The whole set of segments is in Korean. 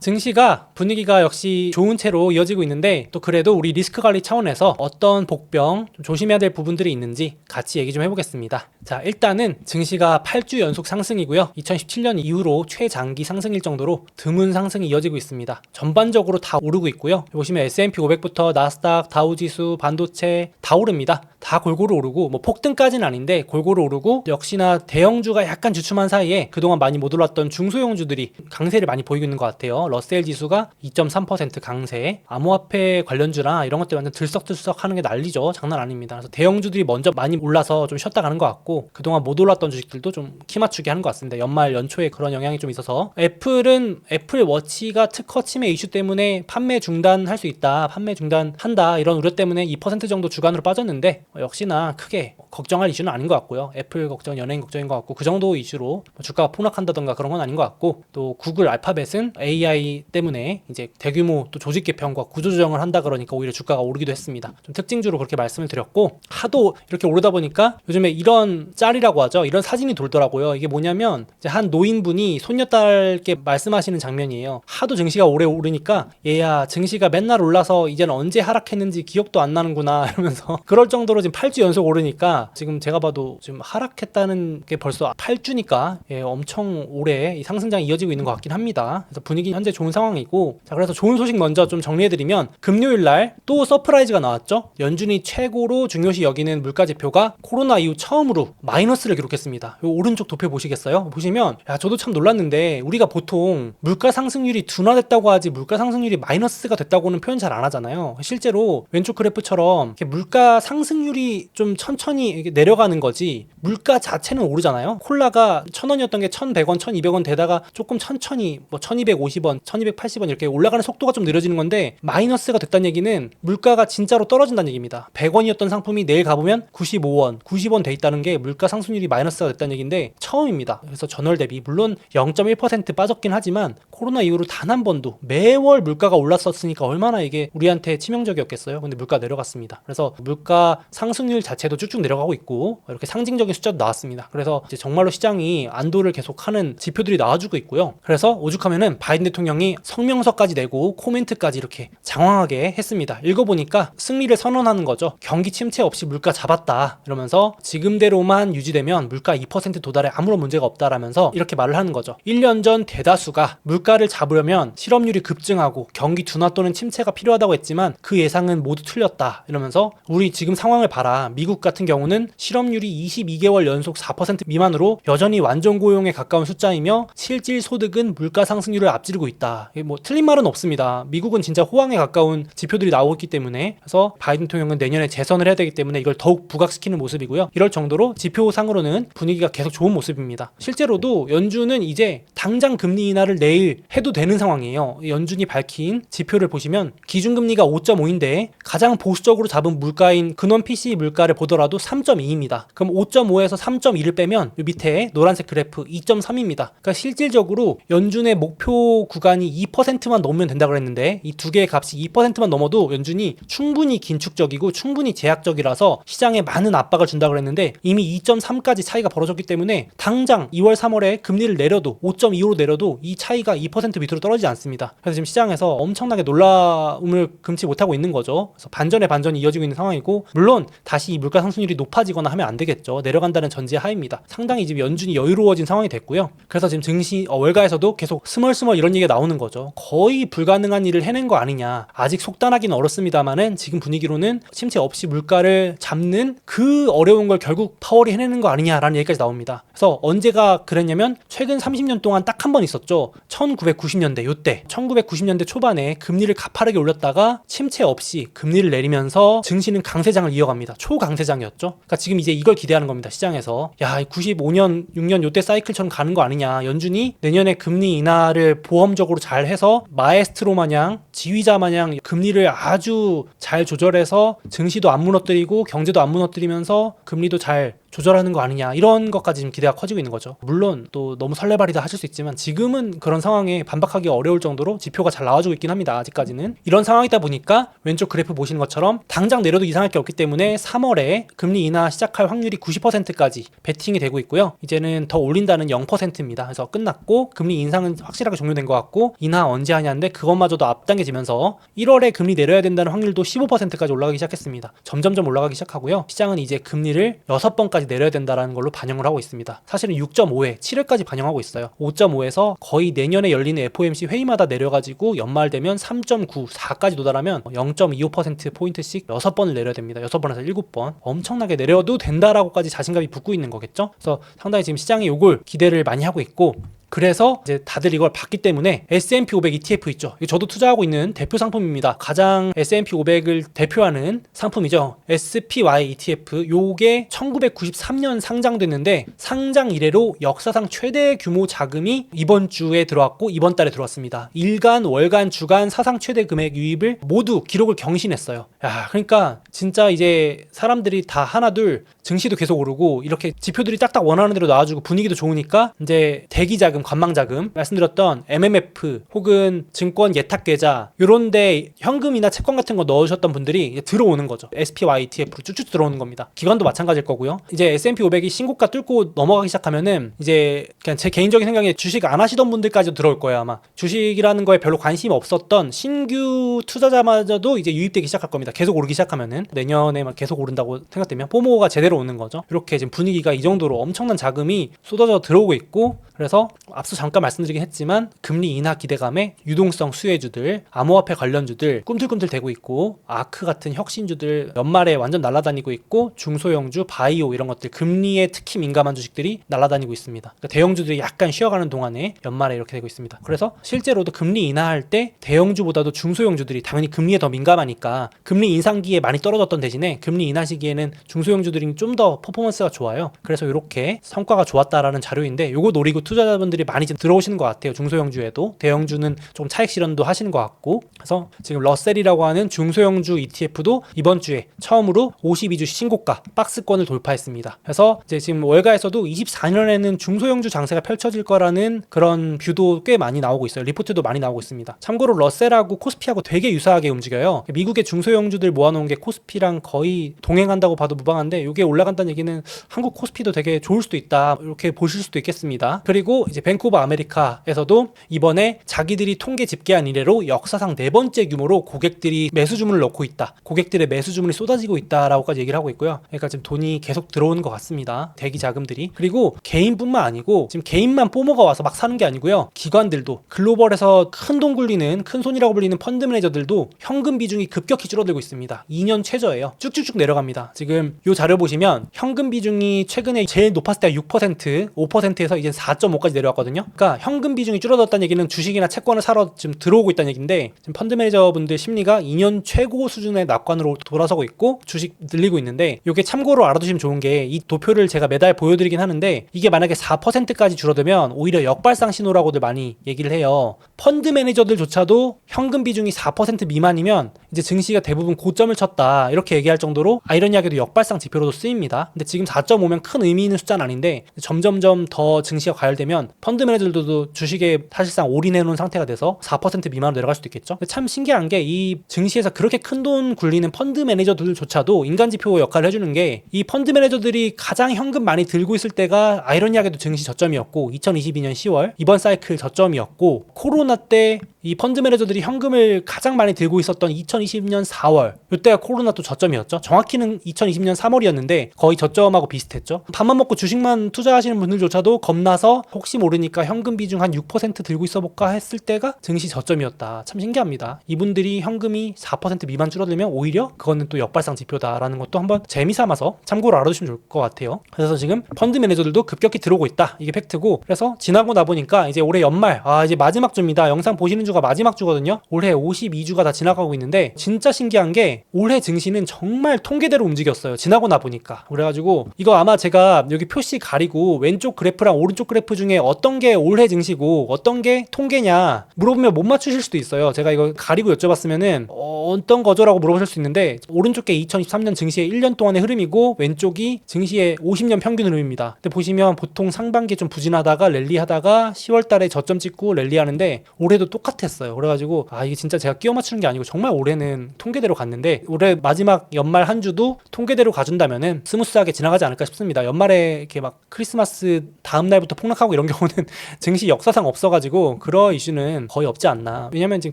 증시가 분위기가 역시 좋은 채로 이어지고 있는데 또 그래도 우리 리스크 관리 차원에서 어떤 복병 좀 조심해야 될 부분들이 있는지 같이 얘기 좀 해보겠습니다. 자, 일단은 증시가 8주 연속 상승이고요. 2017년 이후로 최장기 상승일 정도로 드문 상승이 이어지고 있습니다. 전반적으로 다 오르고 있고요. 보시면 S&P 500부터 나스닥, 다우지수, 반도체 다 오릅니다. 다 골고루 오르고 뭐 폭등까지는 아닌데 골고루 오르고 역시나 대형주가 약간 주춤한 사이에 그동안 많이 못 올랐던 중소형주들이 강세를 많이 보이고 있는 것 같아요. 러셀 지수가 2.3% 강세, 암호화폐 관련주나 이런 것들 완전 들썩들썩 하는 게 난리죠. 장난 아닙니다. 그래서 대형주들이 먼저 많이 올라서 좀 쉬었다 가는 것 같고 그동안 못 올랐던 주식들도 좀 키 맞추기 하는 것 같습니다. 연말 연초에 그런 영향이 좀 있어서 애플은 애플워치가 특허 침해 이슈 때문에 판매 중단할 수 있다, 판매 중단한다 이런 우려 때문에 2% 정도 주간으로 빠졌는데 역시나 크게 걱정할 이슈는 아닌 것 같고요. 애플 걱정, 연예인 걱정인 것 같고 그 정도 이슈로 주가가 폭락한다던가 그런 건 아닌 것 같고 또 구글, 알파벳은 AI 때문에 이제 대규모 또 조직 개편과 구조조정을 한다 그러니까 오히려 주가가 오르기도 했습니다. 좀 특징주로 그렇게 말씀을 드렸고 하도 이렇게 오르다 보니까 요즘에 이런 짤이라고 하죠. 이런 사진이 돌더라고요. 이게 뭐냐면 이제 한 노인분이 손녀딸께 말씀하시는 장면이에요. 하도 증시가 오래 오르니까 얘야 증시가 맨날 올라서 이제는 언제 하락했는지 기억도 안 나는구나 이러면서 그럴 정도로 지금 8주 연속 오르니까 지금 제가 봐도 지금 하락했다는 게 벌써 8주니까 엄청 오래 이 상승장이 이어지고 있는 것 같긴 합니다. 그래서 분위기 현재 좋은 상황이고 자 그래서 좋은 소식 먼저 좀 정리해드리면 금요일날 또 서프라이즈가 나왔죠. 연준이 최고로 중요시 여기는 물가지표가 코로나 이후 처음으로 마이너스를 기록했습니다. 이 오른쪽 도표 보시겠어요? 보시면 야 저도 참 놀랐는데 우리가 보통 물가 상승률이 둔화됐다고 하지 물가 상승률이 마이너스가 됐다고는 표현 잘 안 하잖아요. 실제로 왼쪽 그래프처럼 이렇게 물가 상승률이 좀 천천히 이렇게 내려가는 거지 물가 자체는 오르잖아요. 콜라가 1,000원이었던 게 1,100원, 1,200원 되다가 조금 천천히 뭐 1,250원, 1,280원 이렇게 올라가는 속도가 좀 느려지는 건데 마이너스가 됐다는 얘기는 물가가 진짜로 떨어진다는 얘기입니다. 100원이었던 상품이 내일 가보면 95원, 90원 돼 있다는 게 물가 상승률이 마이너스가 됐다는 얘기인데 처음입니다. 그래서 전월 대비 물론 0.1% 빠졌긴 하지만 코로나 이후로 단 한 번도 매월 물가가 올랐었으니까 얼마나 이게 우리한테 치명적이었겠어요. 근데 물가 내려갔습니다. 그래서 물가 상승률 자체도 쭉쭉 내려가고 있고 이렇게 상징적인 숫자도 나왔습니다. 그래서 이제 정말로 시장이 안도를 계속하는 지표들이 나와주고 있고요. 그래서 오죽하면은 바이든 대통령이 성명서까지 내고 코멘트까지 이렇게 장황하게 했습니다. 읽어보니까 승리를 선언하는 거죠. 경기 침체 없이 물가 잡았다 이러면서 지금대로만 유지되면 물가 2% 도달에 아무런 문제가 없다라면서 이렇게 말을 하는 거죠. 1년 전 대다수가 물가를 잡으려면 실업률이 급증하고 경기 둔화 또는 침체가 필요하다고 했지만 그 예상은 모두 틀렸다 이러면서 우리 지금 상황을 봐라. 미국 같은 경우는 실업률이 22개월 연속 4% 미만으로 여전히 완전 고용에 가까운 숫자이며 실질 소득은 물가 상승률을 앞지르고 있다. 뭐 틀린 말은 없습니다. 미국은 진짜 호황에 가까운 지표들이 나오고 있기 때문에 그래서 바이든 대통령은 내년에 재선을 해야 되기 때문에 이걸 더욱 부각시키는 모습이고요. 이럴 정도로 지표상으로는 분위기가 계속 좋은 모습입니다. 실제로도 연준은 이제 당장 금리 인하를 내일 해도 되는 상황이에요. 연준이 밝힌 지표를 보시면 기준금리가 5.5인데 가장 보수적으로 잡은 물가인 근원 PCE 물가를 보더라도 3.2입니다. 그럼 5.5에서 3.2를 빼면 이 밑에 노란색 그래프 2.3입니다. 그러니까 실질적으로 연준의 목표 구간이 2%만 넘으면 된다고 그랬는데 이 두 개의 값이 2%만 넘어도 연준이 충분히 긴축적이고 충분히 제약적이라서 시장에 많은 압박을 준다고 그랬는데 이미 2.3까지 차이가 벌어졌기 때문에 당장 2월 3월에 금리를 내려도 5.25로 내려도 이 차이가 2% 밑으로 떨어지지 않습니다. 그래서 지금 시장에서 엄청나게 놀라움을 금치 못하고 있는 거죠. 그래서 반전의 반전이 이어지고 있는 상황이고 물론 다시 이 물가 상승률이 높아지거나 하면 안 되겠죠. 내려간다는 전제 하입니다. 상당히 지금 연준이 여유로워진 상황이 됐고요. 그래서 지금 증시 월가에서도 계속 스멀스멀 이런 얘기가 나오는 거죠. 거의 불가능한 일을 해낸 거 아니냐. 아직 속단하기는 어렵습니다만은 지금 분위기로는 침체 없이 물가를 잡는 그 어려운 걸 결국 파월이 해내는 거 아니냐라는 얘기까지 나옵니다. 그래서 언제가 그랬냐면 최근 30년 동안 딱 한 번 있었죠. 1990년대 요때 1990년대 초반에 금리를 가파르게 올렸다가 침체 없이 금리를 내리면서 증시는 강세장을 이어갑니다. 초강세장이었죠. 그러니까 지금 이제 이걸 기대하는 겁니다. 시장에서. 야, 95년, 6년 요때 사이클처럼 가는 거 아니냐. 연준이 내년에 금리 인하를 보험적으로 잘 해서 마에스트로 마냥 지휘자 마냥 금리를 아주 잘 조절해서 증시도 안 무너뜨리고 경제도 안 무너뜨리면서 금리도 잘 조절하는 거 아니냐 이런 것까지 지금 기대가 커지고 있는 거죠. 물론 또 너무 설레발이다 하실 수 있지만 지금은 그런 상황에 반박하기 어려울 정도로 지표가 잘 나와주고 있긴 합니다. 아직까지는. 이런 상황이다 보니까 왼쪽 그래프 보시는 것처럼 당장 내려도 이상할 게 없기 때문에 3월에 금리 인하 시작할 확률이 90%까지 베팅이 되고 있고요. 이제는 더 올린다는 0%입니다. 그래서 끝났고 금리 인상은 확실하게 종료된 것 같고 인하 언제 하냐인데 그것마저도 앞당겨지면서 1월에 금리 내려야 된다는 확률도 15%까지 올라가기 시작했습니다. 점점점 올라가기 시작하고요. 시장은 이제 금리를 6번까지 내려야 된다는 걸로 반영을 하고 있습니다. 사실은 6.5에 7월까지 반영하고 있어요. 5.5에서 거의 내년에 열리는 FOMC 회의마다 내려가지고 연말 되면 3.9, 4까지 도달하면 0.25%포인트씩 6번을 내려야 됩니다. 6번에서 7번. 엄청나게 내려도 된다라고까지 자신감이 붙고 있는 거겠죠. 그래서 상당히 지금 시장이 이걸 기대를 많이 하고 있고 그래서 이제 다들 이걸 봤기 때문에 S&P 500 ETF 있죠. 저도 투자하고 있는 대표 상품입니다. 가장 S&P 500을 대표하는 상품이죠. SPY ETF. 요게 1993년 상장됐는데 상장 이래로 역사상 최대 규모 자금이 이번 주에 들어왔고 이번 달에 들어왔습니다. 일간, 월간, 주간 사상 최대 금액 유입을 모두 기록을 경신했어요. 야, 그러니까 진짜 이제 사람들이 다 하나둘 증시도 계속 오르고 이렇게 지표들이 딱딱 원하는 대로 나와주고 분위기도 좋으니까 이제 대기 자금, 관망 자금, 말씀드렸던 MMF 혹은 증권 예탁 계좌 요런데 현금이나 채권 같은 거 넣으셨던 분들이 이제 들어오는 거죠. SPY ETF로 쭉쭉 들어오는 겁니다. 기관도 마찬가지일 거고요. 이제 S&P 500이 신고가 뚫고 넘어가기 시작하면은 이제 그냥 제 개인적인 생각에 주식 안 하시던 분들까지 들어올 거예요. 아마 주식이라는 거에 별로 관심이 없었던 신규 투자자마저도 이제 유입되기 시작할 겁니다. 계속 오르기 시작하면은 내년에 막 계속 오른다고 생각되면 포모가 제대로 오는 거죠. 이렇게 지금 분위기가 이 정도로 엄청난 자금이 쏟아져 들어오고 있고 그래서 앞서 잠깐 말씀드리긴 했지만 금리 인하 기대감에 유동성 수혜주들, 암호화폐 관련주들 꿈틀꿈틀 대고 있고 아크 같은 혁신주들 연말에 완전 날아다니고 있고 중소형주, 바이오 이런 것들 금리에 특히 민감한 주식들이 날아다니고 있습니다. 그러니까 대형주들이 약간 쉬어가는 동안에 연말에 이렇게 되고 있습니다. 그래서 실제로도 금리 인하할 때 대형주보다도 중소형주들이 당연히 금리에 더 민감하니까 금리 인상기에 많이 떨어졌던 대신에 금리 인하 시기에는 중소형주들이 좀 더 퍼포먼스가 좋아요. 그래서 이렇게 성과가 좋았다라는 자료인데 요거 노리고 투자자분들이 많이 지금 들어오시는 것 같아요. 중소형주에도 대형주는 좀 차익 실현도 하시는 것 같고 그래서 지금 러셀이라고 하는 중소형주 ETF도 이번 주에 처음으로 52주 신고가 박스권을 돌파했습니다. 그래서 이제 지금 월가에서도 24년에는 중소형주 장세가 펼쳐질 거라는 그런 뷰도 꽤 많이 나오고 있어요. 리포트도 많이 나오고 있습니다. 참고로 러셀하고 코스피하고 되게 유사하게 움직여요. 미국의 중소형주들 모아놓은 게 코스피랑 거의 동행한다고 봐도 무방한데 이게 올라간다는 얘기는 한국 코스피도 되게 좋을 수도 있다 이렇게 보실 수도 있겠습니다. 그리고 이제 뱅크 오브 아메리카에서도 이번에 자기들이 통계 집계한 이래로 역사상 4번째 규모로 고객들이 매수 주문을 넣고 있다. 고객들의 매수 주문이 쏟아지고 있다라고까지 얘기를 하고 있고요. 그러니까 지금 돈이 계속 들어오는 것 같습니다. 대기 자금들이. 그리고 개인뿐만 아니고 지금 개인만 뽀모가 와서 막 사는 게 아니고요. 기관들도 글로벌에서 큰 돈 굴리는 큰 손이라고 불리는 펀드 매니저들도 현금 비중이 급격히 줄어들고 있습니다. 2년 최저예요. 쭉쭉쭉 내려갑니다. 지금 이 자료 보시면 현금 비중이 최근에 제일 높았을 때가 6%, 5%에서 이제 4.5까지 내려왔거든요. 그러니까 현금 비중이 줄어들었다는 얘기는 주식이나 채권을 사러 지금 들어오고 있다는 얘기인데 지금 펀드 매니저분들 심리가 2년 최고 수준의 낙관으로 돌아서고 있고 주식 늘리고 있는데 이게 참고로 알아두시면 좋은 게 이 도표를 제가 매달 보여드리긴 하는데 이게 만약에 4%까지 줄어들면 오히려 역발상 신호라고들 많이 얘기를 해요. 펀드 매니저들조차도 현금 비중이 4% 미만이면 이제 증시가 대부분 고점을 쳤다 이렇게 얘기할 정도로 아이러니하게도 역발상 지표로도 쓰입니다. 근데 지금 4.5면 큰 의미 있는 숫자는 아닌데 점점점 더 증시가 과열되면 펀드 매니저들도 주식에 사실상 올인해 놓은 상태가 돼서 4% 미만으로 내려갈 수도 있겠죠. 근데 참 신기한 게 이 증시에서 그렇게 큰 돈 굴리는 펀드 매니저들조차도 인간 지표 역할을 해주는 게 이 펀드 매니저들이 가장 현금 많이 들고 있을 때가 아이러니하게도 증시 저점이었고 2022년 10월 이번 사이클 저점이었고 코로나 때 이 펀드 매니저들이 현금을 가장 많이 들고 있었던 2020년 4월 이때가 코로나 또 저점이었죠. 정확히는 2020년 3월이었는데 거의 저점하고 비슷했죠. 밥만 먹고 주식만 투자하시는 분들조차도 겁나서 혹시 모르니까 현금 비중 한 6% 들고 있어볼까 했을 때가 증시 저점이었다. 참 신기합니다. 이분들이 현금이 4% 미만 줄어들면 오히려 그거는 또 역발상 지표다라는 것도 한번 재미삼아서 참고로 알아두시면 좋을 것 같아요. 그래서 지금 펀드 매니저들도 급격히 들어오고 있다. 이게 팩트고 그래서 지나고 나보니까 이제 올해 연말 이제 마지막 주입니다. 영상 보시는 중 주가 마지막 주거든요. 올해 52주가 다 지나가고 있는데 진짜 신기한 게 올해 증시는 정말 통계대로 움직였어요. 지나고 나 보니까. 그래가지고 이거 아마 제가 여기 표시 가리고 왼쪽 그래프랑 오른쪽 그래프 중에 어떤 게 올해 증시고 어떤 게 통계냐 물어보면 못 맞추실 수도 있어요. 제가 이거 가리고 여쭤봤으면은 어떤 거죠라고 물어보실 수 있는데 오른쪽 게 2023년 증시의 1년 동안의 흐름이고 왼쪽이 증시의 50년 평균 흐름입니다. 근데 보시면 보통 상반기에 좀 부진하다가 랠리하다가 10월 달에 저점 찍고 랠리하는데 올해도 똑같았어요. 그래가지고 이게 진짜 제가 끼워 맞추는 게 아니고 정말 올해는 통계대로 갔는데 올해 마지막 연말 한 주도 통계대로 가준다면은 스무스하게 지나가지 않을까 싶습니다. 연말에 이렇게 막 크리스마스 다음 날부터 폭락하고 이런 경우는 증시 역사상 없어가지고 그런 이슈는 거의 없지 않나. 왜냐면 지금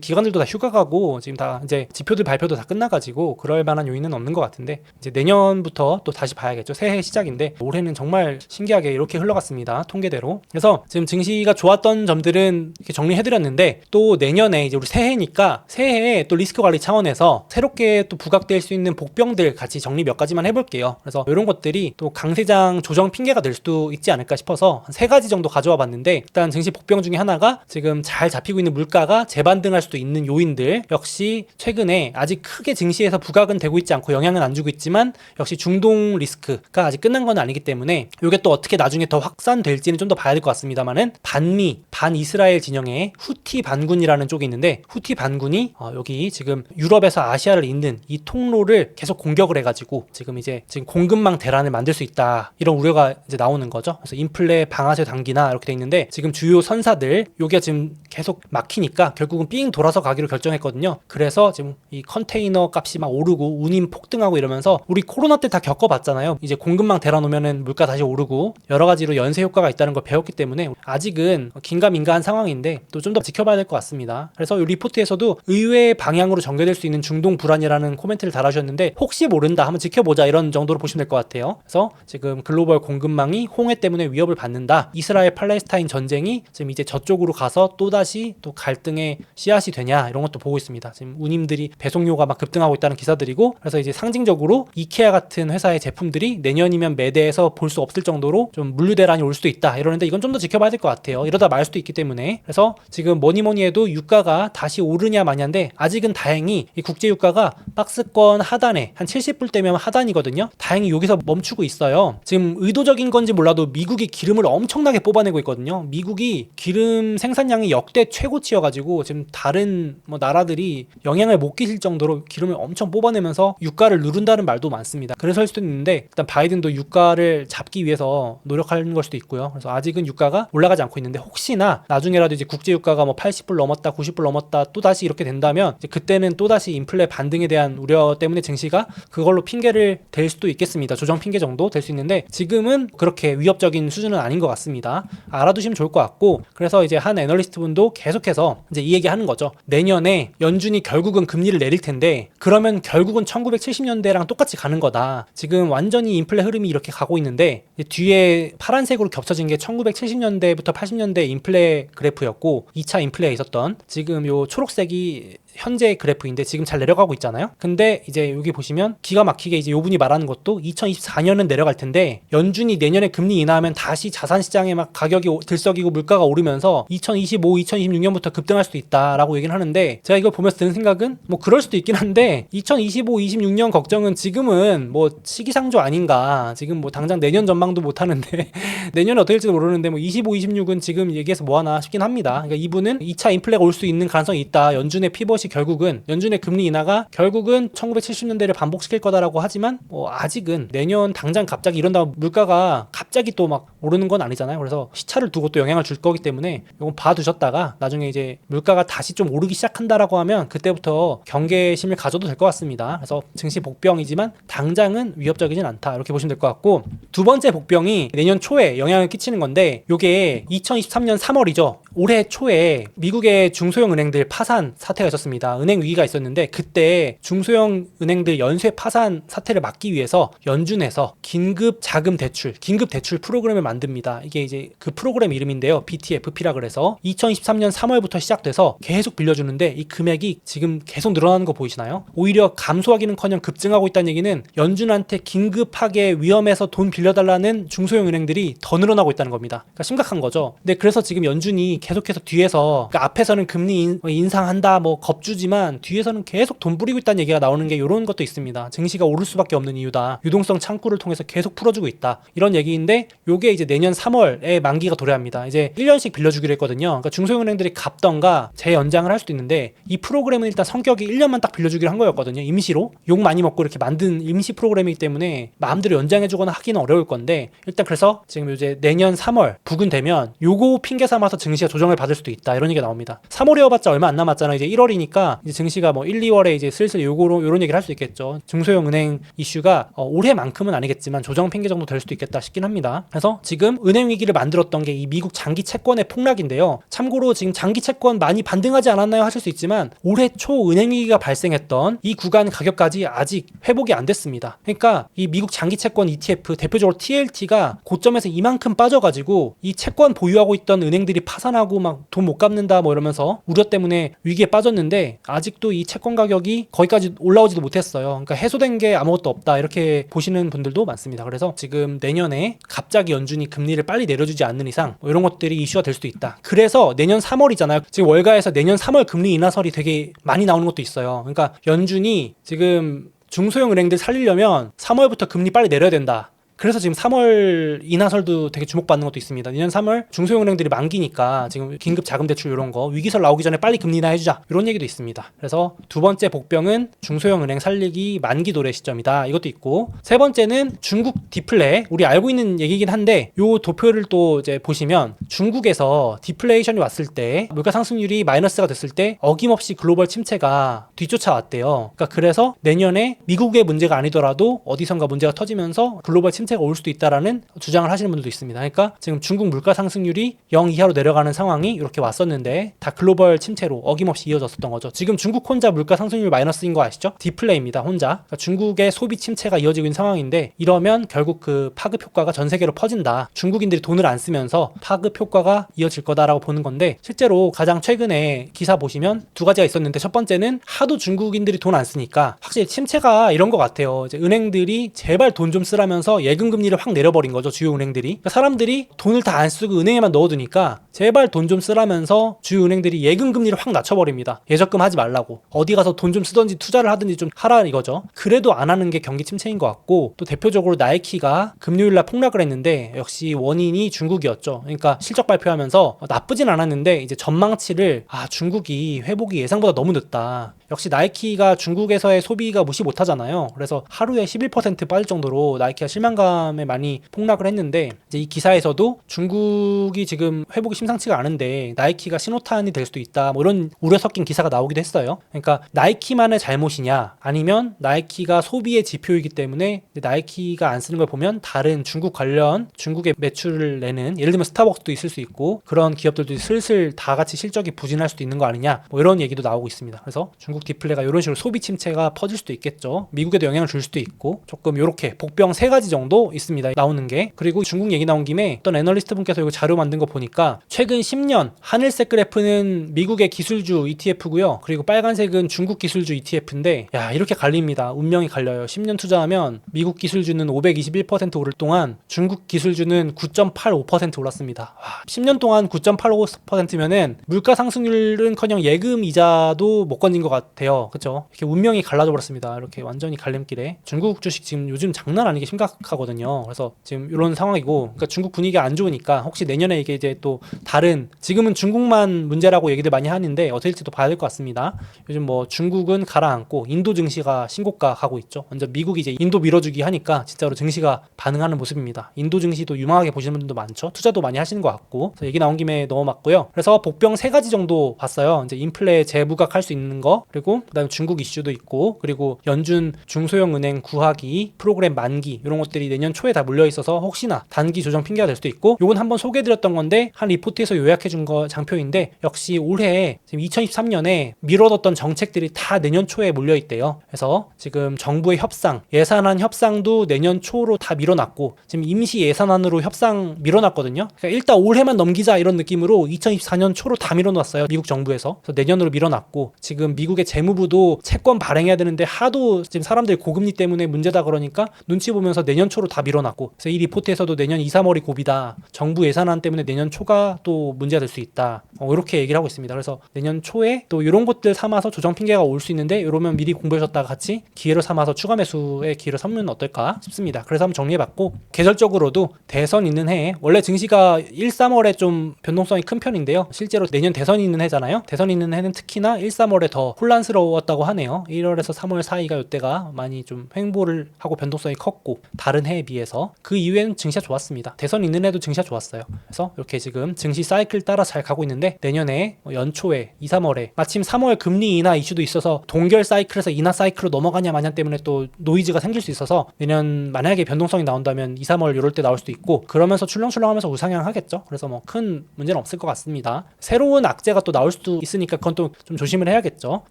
기관들도 다 휴가 가고 지금 다 이제 지표들 발표도 다 끝나가지고 그럴 만한 요인은 없는 것 같은데 이제 내년부터 또 다시 봐야겠죠. 새해 시작인데 올해는 정말 신기하게 이렇게 흘러갔습니다. 통계대로. 그래서 지금 증시가 좋았던 점들은 이렇게 정리해드렸는데 또 내년에 이제 우리 새해니까 새해에 또 리스크 관리 차원에서 새롭게 또 부각될 수 있는 복병들 같이 정리 몇 가지만 해볼게요. 그래서 이런 것들이 또 강세장 조정 핑계가 될 수도 있지 않을까 싶어서 한 3가지 정도 가져와 봤는데 일단 증시 복병 중에 하나가 지금 잘 잡히고 있는 물가가 재반등할 수도 있는 요인들 역시 최근에 아직 크게 증시에서 부각은 되고 있지 않고 영향은 안 주고 있지만 역시 중동 리스크가 아직 끝난 건 아니기 때문에 이게 또 어떻게 나중에 더 확산될지는 좀 더 봐야 될 것 같습니다만은 반미, 반이스라엘 진영의 후티 반군이라는 쪽이 있는데 후티 반군이 여기 지금 유럽에서 아시아를 잇는 이 통로를 계속 공격을 해가지고 지금 공급망 대란을 만들 수 있다 이런 우려가 이제 나오는 거죠. 그래서 인플레 방아쇠 단기나 이렇게 돼 있는데 지금 주요 선사들 여기가 지금 계속 막히니까 결국은 삥 돌아서 가기로 결정했거든요. 그래서 지금 이 컨테이너 값이 막 오르고 운임 폭등하고 이러면서 우리 코로나 때 다 겪어봤잖아요. 이제 공급망 대란 오면은 물가 다시 오르고 여러 가지로 연쇄 효과가 있다는 걸 배웠기 때문에 아직은 긴가민가한 상황인데 또 좀 더 지켜봐야 될 것 같습니다. 그래서 이 리포트에서도 의외의 방향으로 전개될 수 있는 중동 불안이라는 코멘트를 달아주셨는데 혹시 모른다 한번 지켜보자 이런 정도로 보시면 될 것 같아요. 그래서 지금 글로벌 공급망이 홍해 때문에 위협을 받는다. 이스라엘 팔레스타인 전쟁이 지금 이제 저쪽으로 가서 또다시 또 갈등의 씨앗이 되냐 이런 것도 보고 있습니다. 지금 운임들이 배송료가 막 급등하고 있다는 기사들이고 그래서 이제 상징적으로 이케아 같은 회사의 제품들이 내년이면 매대에서 볼 수 없을 정도로 좀 물류 대란이 올 수도 있다 이러는데 이건 좀 더 지켜봐야 될 것 같아요. 이러다 말 수도 있기 때문에. 그래서 지금 뭐니 해도 유가가 다시 오르냐 마냐인데 아직은 다행히 이 국제 유가가 박스권 하단에 한 70불대면 하단이거든요. 다행히 여기서 멈추고 있어요. 지금 의도적인 건지 몰라도 미국이 기름을 엄청나게 뽑아내고 있거든요. 미국이 기름 생산량이 역대 최고치여가지고 지금 다른 나라들이 영향을 못 끼칠 정도로 기름을 엄청 뽑아내면서 유가를 누른다는 말도 많습니다. 그래서일 수도 있는데 일단 바이든도 유가를 잡기 위해서 노력하는 걸 수도 있고요. 그래서 아직은 유가가 올라가지 않고 있는데 혹시나 나중에라도 이제 국제 유가가 80불 넘었다 90불 넘었다 또다시 이렇게 된다면 이제 그때는 또다시 인플레 반등에 대한 우려 때문에 증시가 그걸로 핑계를 댈 수도 있겠습니다. 조정 핑계 정도 될 수 있는데 지금은 그렇게 위협적인 수준은 아닌 것 같습니다. 알아두시면 좋을 것 같고 그래서 이제 한 애널리스트 분도 계속해서 이제 이 얘기 하는 거죠. 내년에 연준이 결국은 금리를 내릴 텐데 그러면 결국은 1970년대랑 똑같이 가는 거다. 지금 완전히 인플레 흐름이 이렇게 가고 있는데 뒤에 파란색으로 겹쳐진 게 1970년대부터 80년대 인플레 그래프였고 2차 인플레가 있었던 지금 요 초록색이 현재 그래프인데 지금 잘 내려가고 있잖아요. 근데 이제 여기 보시면 기가 막히게 이제 요 분이 말하는 것도 2024년은 내려갈 텐데 연준이 내년에 금리 인하하면 다시 자산 시장에 막 가격이 들썩이고 물가가 오르면서 2025, 2026년부터 급등할 수도 있다라고 얘기를 하는데 제가 이걸 보면서 드는 생각은 그럴 수도 있긴 한데 2025, 26년 걱정은 지금은 시기상조 아닌가. 지금 당장 내년 전망도 못 하는데 내년에 어떻게 될지도 모르는데 25, 26은 지금 얘기해서 뭐 하나 싶긴 합니다. 그러니까 이분은 2차 인플레가 올 수 있는 가능성이 있다. 연준의 피벗이 결국은 연준의 금리 인하가 결국은 1970년대를 반복시킬 거다라고 하지만 아직은 내년 당장 갑자기 이런다고 물가가 갑자기 또 막 오르는 건 아니잖아요. 그래서 시차를 두고 또 영향을 줄 거기 때문에 이건 봐두셨다가 나중에 이제 물가가 다시 좀 오르기 시작한다라고 하면 그때부터 경계심을 가져도 될 것 같습니다. 그래서 증시 복병이지만 당장은 위협적이진 않다 이렇게 보시면 될 것 같고 두 번째 복병이 내년 초에 영향을 끼치는 건데 이게 2023년 3월이죠. 올해 초에 미국의 중소형 은행들 파산 사태가 있었습니다. 은행 위기가 있었는데 그때 중소형 은행들 연쇄 파산 사태를 막기 위해서 연준에서 긴급 자금 대출, 긴급 대출 프로그램을 만듭니다. 이게 이제 그 프로그램 이름인데요. BTFP라 그래서 2023년 3월부터 시작돼서 계속 빌려주는데 이 금액이 지금 계속 늘어나는 거 보이시나요? 오히려 감소하기는커녕 급증하고 있다는 얘기는 연준한테 긴급하게 위험해서 돈 빌려달라는 중소형 은행들이 더 늘어나고 있다는 겁니다. 그러니까 심각한 거죠. 근데 그래서 지금 연준이 계속해서 뒤에서 그러니까 입장에서는 금리 인상한다 뭐 겁주지만 뒤에서는 계속 돈 뿌리고 있다는 얘기가 나오는 게 이런 것도 있습니다. 증시가 오를 수밖에 없는 이유다. 유동성 창구를 통해서 계속 풀어주고 있다. 이런 얘기인데 요게 이제 내년 3월에 만기가 도래합니다. 이제 1년씩 빌려주기로 했거든요. 그러니까 중소형은행들이 갚던가 재연장을 할 수도 있는데 이 프로그램은 일단 성격이 1년만 딱 빌려주기로 한 거였거든요. 임시로. 욕 많이 먹고 이렇게 만든 임시 프로그램이기 때문에 마음대로 연장해주거나 하기는 어려울 건데 일단 그래서 지금 이제 내년 3월 부근되면 요거 핑계 삼아서 증시가 조정을 받을 수도 있다. 이런 얘기가 나옵니다. 3월이어봤자 얼마 안 남았잖아요. 이제 1월이니까 이제 증시가 뭐 1, 2월에 이제 슬슬 요런 얘기를 할 수 있겠죠. 중소형 은행 이슈가 올해만큼은 아니겠지만 조정 핑계 정도 될 수도 있겠다 싶긴 합니다. 그래서 지금 은행 위기를 만들었던 게 이 미국 장기 채권의 폭락인데요. 참고로 지금 장기 채권 많이 반등하지 않았나요? 하실 수 있지만 올해 초 은행 위기가 발생했던 이 구간 가격까지 아직 회복이 안 됐습니다. 그러니까 이 미국 장기 채권 ETF 대표적으로 TLT가 고점에서 이만큼 빠져가지고 이 채권 보유하고 있던 은행들이 파산하고 막 돈 못 갚는다 뭐 이러면서 우려 때문에 위기에 빠졌는데 아직도 이 채권 가격이 거기까지 올라오지도 못했어요. 그러니까 해소된 게 아무것도 없다 이렇게 보시는 분들도 많습니다. 그래서 지금 내년에 갑자기 연준이 금리를 빨리 내려주지 않는 이상 뭐 이런 것들이 이슈가 될 수도 있다. 그래서 내년 3월이잖아요. 지금 월가에서 내년 3월 금리 인하설이 되게 많이 나오는 것도 있어요. 그러니까 연준이 지금 중소형 은행들 살리려면 3월부터 금리 빨리 내려야 된다. 그래서 지금 3월 인하설도 되게 주목받는 것도 있습니다. 내년 3월 중소형은행들이 만기니까 지금 긴급 자금 대출 이런 거 위기설 나오기 전에 빨리 금리 인하해주자 이런 얘기도 있습니다. 그래서 두 번째 복병은 중소형은행 살리기 만기 도래 시점이다. 이것도 있고 세 번째는 중국 디플레 우리 알고 있는 얘기긴 한데 요 도표를 또 이제 보시면 중국에서 디플레이션이 왔을 때 물가 상승률이 마이너스가 됐을 때 어김없이 글로벌 침체가 뒤쫓아왔대요. 그러니까 그래서 내년에 미국의 문제가 아니더라도 어디선가 문제가 터지면서 글로벌 침체가 올 수도 있다라는 주장을 하시는 분들도 있습니다. 그러니까 지금 중국 물가 상승률이 0 이하로 내려가는 상황이 이렇게 왔었는데 다 글로벌 침체로 어김없이 이어졌었던 거죠. 지금 중국 혼자 물가 상승률 마이너스인 거 아시죠? 디플레입니다. 혼자. 그러니까 중국의 소비 침체가 이어지고 있는 상황인데 이러면 결국 그 파급 효과가 전 세계로 퍼진다. 중국인들이 돈을 안 쓰면서 파급 효과가 이어질 거다라고 보는 건데 실제로 가장 최근에 기사 보시면 두 가지가 있었는데 첫 번째는 하도 중국인들이 돈 안 쓰니까 확실히 침체가 이런 것 같아요. 이제 은행들이 제발 돈 좀 쓰라면서 예금 금리를 확 내려버린 거죠. 주요 은행들이. 그러니까 사람들이 돈을 다 안 쓰고 은행에만 넣어두니까 제발 돈 좀 쓰라면서 주요 은행들이 예금 금리를 확 낮춰버립니다. 예적금 하지 말라고. 어디 가서 돈 좀 쓰든지 투자를 하든지 좀 하라 이거죠. 그래도 안 하는 게 경기 침체인 것 같고 또 대표적으로 나이키가 금요일날 폭락을 했는데 역시 원인이 중국이었죠. 그러니까 실적 발표하면서 나쁘진 않았는데 이제 전망치를 중국이 회복이 예상보다 너무 늦다. 역시 나이키가 중국에서의 소비가 무시 못하잖아요. 그래서 하루에 11% 빠질 정도로 나이키가 실망감에 많이 폭락을 했는데 이제 이 기사에서도 중국이 지금 회복이 심상치가 않은데 나이키가 신호탄이 될 수도 있다 뭐 이런 우려 섞인 기사가 나오기도 했어요. 그러니까 나이키만의 잘못이냐 아니면 나이키가 소비의 지표이기 때문에 나이키가 안 쓰는 걸 보면 다른 중국 관련 중국의 매출을 내는 예를 들면 스타벅스도 있을 수 있고 그런 기업들도 슬슬 다 같이 실적이 부진할 수도 있는 거 아니냐 뭐 이런 얘기도 나오고 있습니다. 그래서 중국 디플레가 이런 식으로 소비 침체가 퍼질 수도 있겠죠. 미국에도 영향을 줄 수도 있고 조금 이렇게 복병 세 가지 정도 있습니다. 나오는 게. 그리고 중국 얘기 나온 김에 어떤 애널리스트 분께서 이거 자료 만든 거 보니까 최근 10년 하늘색 그래프는 미국의 기술주 ETF고요. 그리고 빨간색은 중국 기술주 ETF인데 이렇게 갈립니다. 운명이 갈려요. 10년 투자하면 미국 기술주는 521% 오를 동안 중국 기술주는 9.85% 올랐습니다. 10년 동안 9.85%면은 물가 상승률은커녕 예금 이자도 못 건진 것 같아요. 그렇죠? 이렇게 운명이 갈라져 버렸습니다. 이렇게 완전히 갈림길에. 중국 주식 지금 요즘 장난 아니게 심각하거든요. 그래서 지금 이런 상황이고, 그러니까 중국 분위기가 안 좋으니까 혹시 내년에 이게 이제 또 다른 지금은 중국만 문제라고 얘기들 많이 하는데 어떻게 될지도 봐야 될 것 같습니다. 요즘 뭐 중국은 가라앉고 인도 증시가 신고가 가고 있죠. 먼저 미국이 이제 인도 밀어주기 하니까 진짜로 증시가 반응하는 모습입니다. 인도 증시도 유망하게 보시는 분들도 많죠. 투자도 많이 하시는 것 같고. 그래서 얘기 나온 김에 넘어갔고요. 그래서 복병 세 가지 정도 봤어요. 이제 인플레 재부각할 수 있는 거, 그리고 그다음에 중국 이슈도 있고, 그리고 연준 중소형 은행 구하기 프로그램 만기 이런 것들이 내년 초에 다 몰려 있어서 혹시나 단기 조정 핑계가 될 수도 있고, 요건 한번 소개해드렸던 건데 한 리포트에서 요약해준 거 장표인데 역시 올해 지금 2023년에 미뤄뒀던 정책들이 다 내년 초에 몰려 있대요. 그래서 지금 정부의 협상, 예산안 협상도 내년 초로 다 밀어놨고 지금 임시 예산안으로 협상 밀어놨거든요. 그러니까 일단 올해만 넘기자 이런 느낌으로 2024년 초로 다 밀어놨어요. 미국 정부에서. 그래서 내년으로 밀어놨고 지금 미국의 재무부도 채권 발행해야 되는데 하도 지금 사람들이 고금리 때문에 문제다 그러니까 눈치 보면서 내년 초 초로 다 밀어놨고, 그래서 이 리포트에서도 내년 2, 3월이 고비다. 정부 예산안 때문에 내년 초가 또 문제가 될 수 있다. 이렇게 얘기를 하고 있습니다. 그래서 내년 초에 또 이런 것들 삼아서 조정 핑계가 올 수 있는데 이러면 미리 공부하셨다가 같이 기회로 삼아서 추가 매수의 기회로 삼으면 어떨까 싶습니다. 그래서 한번 정리해봤고, 계절적으로도 대선 있는 해에 원래 증시가 1, 3월에 좀 변동성이 큰 편인데요. 실제로 내년 대선이 있는 해잖아요. 대선 있는 해는 특히나 1, 3월에 더 혼란스러웠다고 하네요. 1월에서 3월 사이가 이때가 많이 좀 횡보를 하고 변동성이 컸고, 다른 해에 비해서 그 이후에는 증시가 좋았습니다. 대선 있는 해도 증시가 좋았어요. 그래서 이렇게 지금 증시 사이클 따라 잘 가고 있는데, 내년에 연초에 2, 3월에 마침 3월 금리 인하 이슈도 있어서 동결 사이클에서 인하 사이클로 넘어가냐 마냐 때문에 또 노이즈가 생길 수 있어서 내년 만약에 변동성이 나온다면 2, 3월 이럴 때 나올 수도 있고, 그러면서 출렁출렁하면서 우상향 하겠죠. 그래서 뭐 큰 문제는 없을 것 같습니다. 새로운 악재가 또 나올 수도 있으니까 그건 또 좀 조심을 해야겠죠.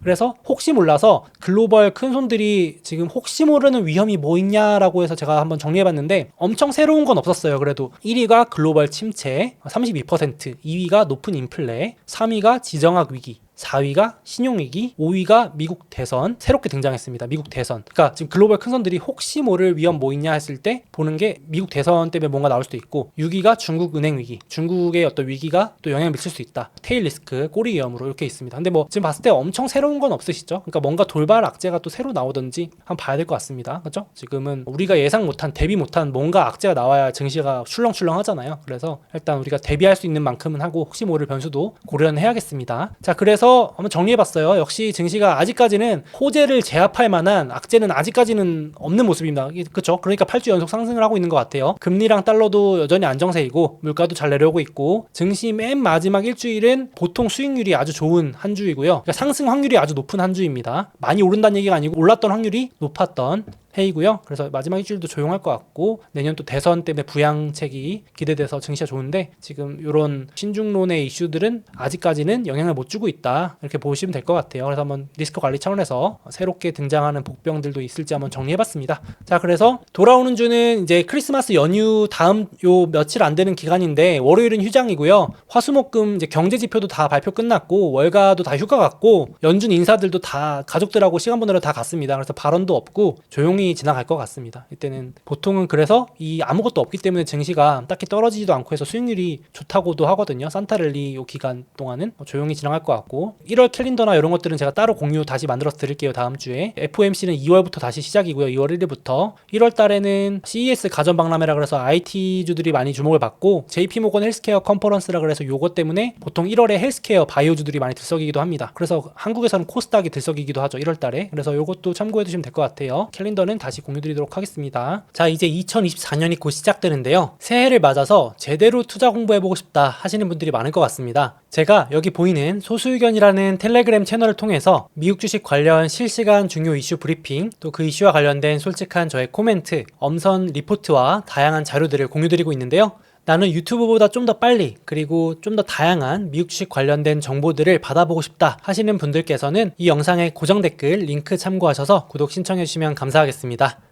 그래서 혹시 몰라서 글로벌 큰 손들이 지금 혹시 모르는 위험이 뭐 있냐라고 해서 제가 한번 정리해봤는데, 엄청 새로운 건 없었어요. 그래도 1위가 글로벌 침체 32%, 2위가 높은 인플레, 3위가 지정학 위기, 4위가 신용위기, 5위가 미국 대선, 새롭게 등장했습니다. 미국 대선. 그러니까 지금 글로벌 큰손들이 혹시 모를 위험 뭐 있냐 했을 때 보는 게 미국 대선 때문에 뭔가 나올 수도 있고, 6위가 중국 은행 위기, 중국의 어떤 위기가 또 영향을 미칠 수 있다. 테일 리스크, 꼬리 위험으로 이렇게 있습니다. 근데 뭐 지금 봤을 때 엄청 새로운 건 없으시죠? 그러니까 뭔가 돌발 악재가 또 새로 나오든지 한번 봐야 될 것 같습니다. 그렇죠? 지금은 우리가 예상 못한, 대비 못한 뭔가 악재가 나와야 증시가 출렁출렁 하잖아요. 그래서 일단 우리가 대비할 수 있는 만큼은 하고 혹시 모를 변수도 고려는 해야겠습니다. 자, 그래서 한번 정리해봤어요. 역시 증시가 아직까지는 호재를 제압할 만한 악재는 아직까지는 없는 모습입니다. 그렇죠? 그러니까 8주 연속 상승을 하고 있는 것 같아요. 금리랑 달러도 여전히 안정세이고, 물가도 잘 내려오고 있고, 증시 맨 마지막 일주일은 보통 수익률이 아주 좋은 한 주이고요. 그러니까 상승 확률이 아주 높은 한 주입니다. 많이 오른다는 얘기가 아니고 올랐던 확률이 높았던 해이고요. 그래서 마지막 일주일도 조용할 것 같고, 내년 또 대선 때문에 부양책이 기대돼서 증시가 좋은데, 지금 이런 신중론의 이슈들은 아직까지는 영향을 못 주고 있다, 이렇게 보시면 될 것 같아요. 그래서 한번 리스크 관리 차원에서 새롭게 등장하는 복병들도 있을지 한번 정리해봤습니다. 자, 그래서 돌아오는 주는 이제 크리스마스 연휴 다음 요 며칠 안 되는 기간인데, 월요일은 휴장이고요. 화수목금 이제 경제 지표도 다 발표 끝났고, 월가도 다 휴가 갔고, 연준 인사들도 다 가족들하고 시간 보내러 다 갔습니다. 그래서 발언도 없고 조용히 지나갈 것 같습니다. 이때는 보통은 그래서 이 아무것도 없기 때문에 증시가 딱히 떨어지지도 않고 해서 수익률이 좋다고도 하거든요. 산타랠리 요 기간 동안은 조용히 지나갈 것 같고, 1월 캘린더나 이런 것들은 제가 따로 공유 다시 만들어서 드릴게요. 다음 주에. FOMC는 2월부터 다시 시작이고요. 2월 1일부터 1월 달에는 CES 가전박람회라 그래서 IT주들이 많이 주목을 받고, JP모건 헬스케어 컨퍼런스라 그래서 요것 때문에 보통 1월에 헬스케어 바이오주들이 많이 들썩이기도 합니다. 그래서 한국에서는 코스닥이 들썩이기도 하죠. 1월 달에. 그래서 요것도 참고해 두시면 될 것 같아요. 캘린더는 다시 공유드리도록 하겠습니다. 자, 이제 2024년이 곧 시작되는데요. 새해를 맞아서 제대로 투자 공부해보고 싶다 하시는 분들이 많을 것 같습니다. 제가 여기 보이는 소수의견이라는 텔레그램 채널을 통해서 미국 주식 관련 실시간 중요 이슈 브리핑, 또 그 이슈와 관련된 솔직한 저의 코멘트, 엄선 리포트와 다양한 자료들을 공유드리고 있는데요. 나는 유튜브보다 좀 더 빨리, 그리고 좀 더 다양한 미국 주식 관련된 정보들을 받아보고 싶다 하시는 분들께서는 이 영상의 고정 댓글 링크 참고하셔서 구독 신청해 주시면 감사하겠습니다.